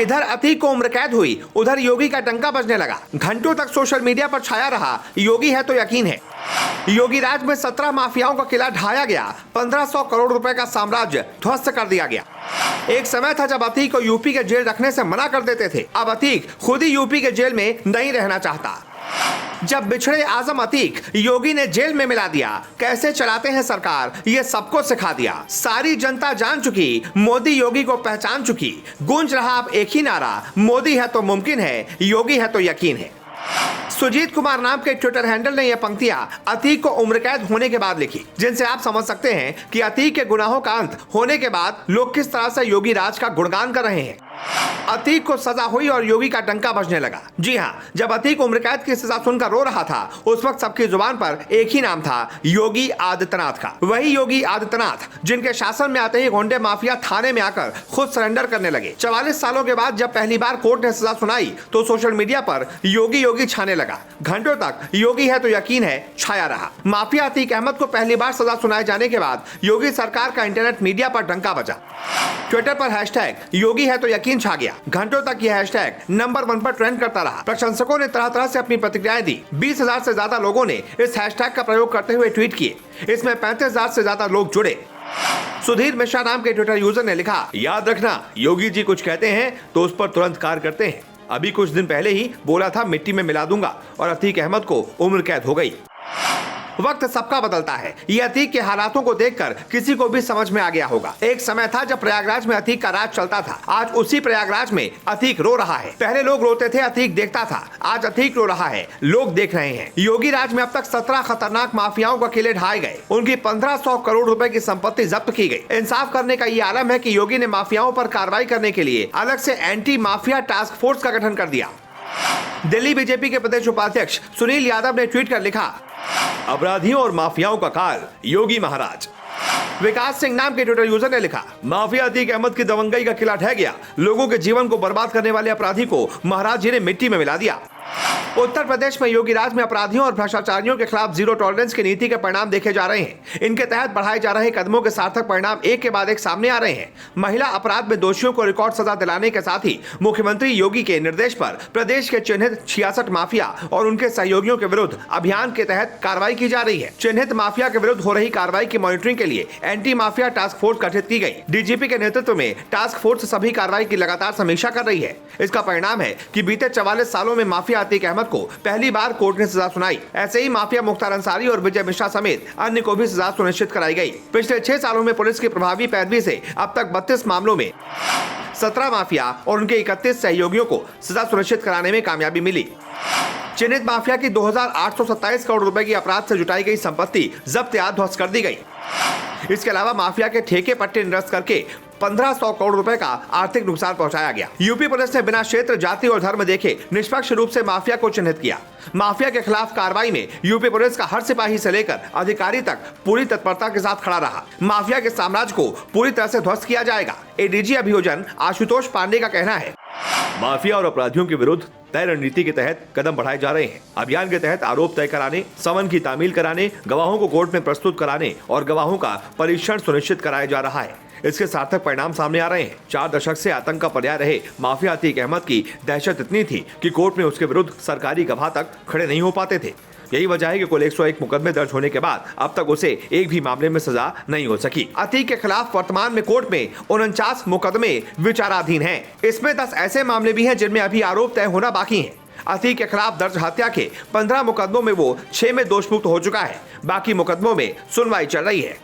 इधर अतीक को उम्र कैद हुई, उधर योगी का डंका बजने लगा। घंटों तक सोशल मीडिया पर छाया रहा योगी है तो यकीन है। योगी राज में 17 माफियाओं का किला ढाया गया, 1500 करोड़ रुपए का साम्राज्य ध्वस्त कर दिया गया। एक समय था जब अतीक को यूपी के जेल रखने से मना कर देते थे। अब अतीक खुद ही यूपी के जेल में नहीं रहना चाहता। जब बिछड़े आजम अतीक योगी ने जेल में मिला दिया, कैसे चलाते हैं सरकार ये सबको सिखा दिया। सारी जनता जान चुकी, मोदी योगी को पहचान चुकी। गूंज रहा अब एक ही नारा, मोदी है तो मुमकिन है, योगी है तो यकीन है। सुजीत कुमार नाम के ट्विटर हैंडल ने यह पंक्तियां अतीक को उम्र कैद होने के बाद लिखी, जिनसे आप समझ सकते हैं कि अतीक के गुनाहों का अंत होने के बाद लोग किस तरह से योगी राज का गुणगान कर रहे हैं। अतीक को सजा हुई और योगी का डंका बजने लगा। जी हाँ, जब अतीक उम्र कैद की सजा सुनकर रो रहा था, उस वक्त सबकी जुबान पर एक ही नाम था, योगी आदित्यनाथ का। वही योगी आदित्यनाथ जिनके शासन में आते ही गोंडे माफिया थाने में आकर खुद सरेंडर करने लगे। 44 सालों के बाद जब पहली बार कोर्ट ने सजा सुनाई तो सोशल मीडिया पर योगी योगी छाने लगा। घंटों तक योगी है तो यकीन है छाया रहा। माफिया अतीक अहमद को पहली बार सजा सुनाए जाने के बाद योगी सरकार का इंटरनेट मीडिया पर डंका बजा। ट्विटर पर हैशटैग योगी है तो यकीन छा गया। घंटों तक यह हैशटैग नंबर 1 पर ट्रेंड करता रहा। प्रशंसकों ने तरह तरह से अपनी प्रतिक्रियाएं दी। 20,000 से ज्यादा लोगों ने इस हैशटैग का प्रयोग करते हुए ट्वीट किए। इसमें 35,000 से ज्यादा लोग जुड़े। सुधीर मिश्रा नाम के ट्विटर यूजर ने लिखा, याद रखना योगी जी कुछ कहते हैं तो उस पर तुरंत कार्य करते हैं। अभी कुछ दिन पहले ही बोला था मिट्टी में मिला दूंगा और अतीक अहमद को उम्र कैद हो गई। वक्त सबका बदलता है। ये अतीक के हालातों को देखकर किसी को भी समझ में आ गया होगा। एक समय था जब प्रयागराज में अतीक का राज चलता था। आज उसी प्रयागराज में अतीक रो रहा है। पहले लोग रोते थे, अतीक देखता था। आज अतीक रो रहा है, लोग देख रहे हैं। योगी राज में अब तक 17 खतरनाक माफियाओं का किले ढाए गए। उनकी 1500 करोड़ रुपए की संपत्ति जब्त की गई। इंसाफ करने का ये आलम है कि योगी ने माफियाओं पर कार्रवाई करने के लिए अलग से एंटी माफिया टास्क फोर्स का गठन कर दिया। दिल्ली बीजेपी के प्रदेश उपाध्यक्ष सुनील यादव ने ट्वीट कर लिखा, अपराधियों और माफियाओं का काल योगी महाराज। विकास सिंह नाम के ट्विटर यूजर ने लिखा, माफिया अतीक अहमद की दबंगई का किला ढह गया। लोगों के जीवन को बर्बाद करने वाले अपराधी को महाराज जी ने मिट्टी में मिला दिया। उत्तर प्रदेश में योगी राज में अपराधियों और भ्रष्टाचारियों के खिलाफ जीरो टॉलरेंस की नीति के परिणाम देखे जा रहे हैं। इनके तहत बढ़ाए जा रहे कदमों के सार्थक परिणाम एक के बाद एक सामने आ रहे हैं। महिला अपराध में दोषियों को रिकॉर्ड सजा दिलाने के साथ ही मुख्यमंत्री योगी के निर्देश पर प्रदेश के चिन्हित 66 माफिया और उनके सहयोगियों के विरुद्ध अभियान के तहत कार्रवाई की जा रही है। चिन्हित माफिया के विरुद्ध हो रही कार्रवाई की मॉनिटरिंग के लिए एंटी माफिया टास्क फोर्स गठित की गई। डीजीपी के नेतृत्व में टास्क फोर्स सभी कार्रवाई की लगातार समीक्षा कर रही है। इसका परिणाम है कि बीते 44 सालों में माफिया अतीक अहमद को पहली बार कोर्ट ने सजा सुनाई। ऐसे ही माफिया मुख्तार अंसारी और विजय मिश्रा समेत अन्य को भी सजा सुनिश्चित कराई गई। पिछले 6 सालों में पुलिस की प्रभावी पैरवी से अब तक 32 मामलों में 17 माफिया और उनके 31 सहयोगियों को सजा सुनिश्चित कराने में कामयाबी मिली। चिन्हित माफिया की 2827 करोड़ रुपए की अपराध से जुटाई गई संपत्ति जब्त या ध्वस्त कर दी गई। इसके अलावा माफिया के ठेके पट्टे निरस्त करके 1500 करोड़ रुपए का आर्थिक नुकसान पहुंचाया गया। यूपी पुलिस ने बिना क्षेत्र, जाति और धर्म देखे निष्पक्ष रूप से माफिया को चिन्हित किया। माफिया के खिलाफ कार्रवाई में यूपी पुलिस का हर सिपाही से लेकर अधिकारी तक पूरी तत्परता के साथ खड़ा रहा। माफिया के साम्राज्य को पूरी तरह से ध्वस्त किया जाएगा। एडीजी अभियोजन आशुतोष पांडे का कहना है, माफिया और अपराधियों के विरुद्ध तय रणनीति के तहत कदम बढ़ाए जा रहे हैं। अभियान के तहत आरोप तय कराने, समन की तामील कराने, गवाहों को कोर्ट में प्रस्तुत कराने और गवाहों का परीक्षण सुनिश्चित कराया जा रहा है। इसके सार्थक परिणाम सामने आ रहे हैं। 4 दशक से आतंक का पर्याय रहे माफिया अतीक अहमद की दहशत इतनी थी कि कोर्ट में उसके विरुद्ध सरकारी गवाह तक खड़े नहीं हो पाते थे। यही वजह है कि कुल 101 मुकदमे दर्ज होने के बाद अब तक उसे एक भी मामले में सजा नहीं हो सकी। अतीक के खिलाफ वर्तमान में कोर्ट में 49 मुकदमे विचाराधीन हैं। इसमें 10 ऐसे मामले भी हैं जिनमें अभी आरोप तय होना बाकी है। अतीक के खिलाफ दर्ज हत्या के 15 मुकदमों में वो 6 में दोषमुक्त हो चुका है। बाकी मुकदमों में सुनवाई चल रही है।